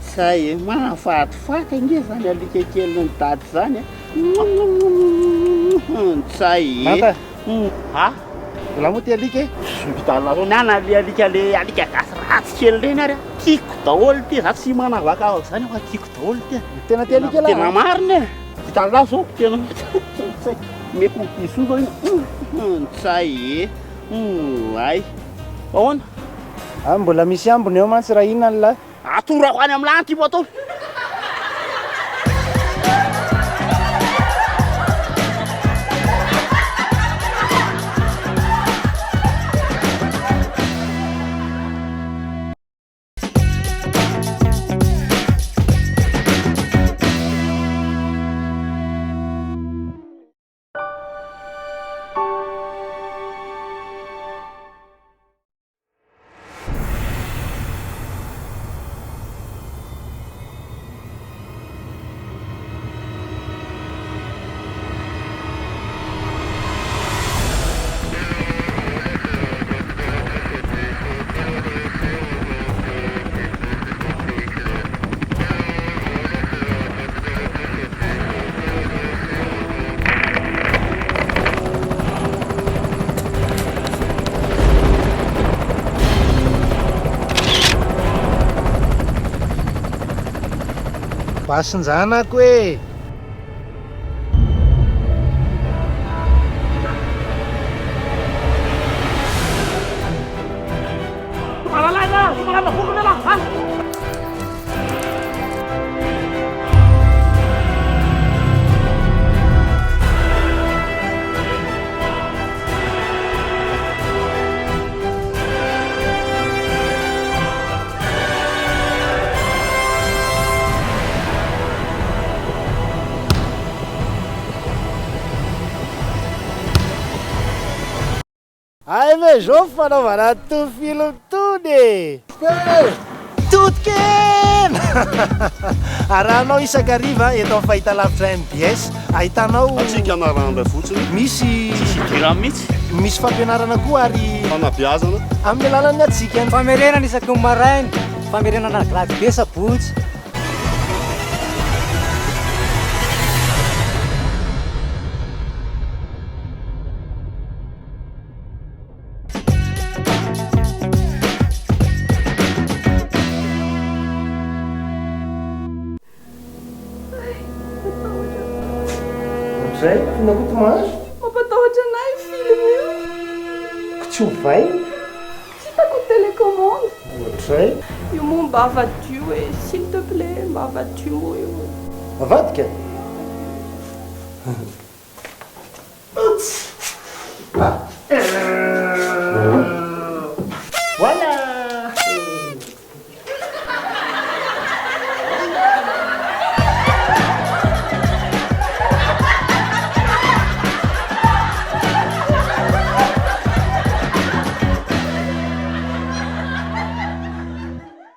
Tsay mahafatifaty nge zany alika kely ny daty zany tsay Mbola moa ty alika nana le alika gasy ratsy kely reny ary tiako daholo ty za tsy manavaka zany fa tiako daholo ty tena ty alika tena marina vitala zao tena meko piso zao iny tsay ay ahoana mbola misy ambony eo mantsy raha inona la atorako any amin'ny lany ty mo atao Pasinjanako e Ay me zao fanaovana tofilo tony Totokena arahanao isakariva eto amin'ny fahitalavitra MBS ahitanao atsika anarana fotsiny misy dira mihitsy misy fampianarana koa ary fanabeazana amin'ny alalan'ny atsika famerenana isaky ny marainy famerenana grady be sabotsy Zay, fina ko tomaso Mampatahotra anay film io. tsy ovay Tsy hitako télécommande. ohatr'izay Io moa mba avadio e, s'il te plaît, mba avadio io. avadika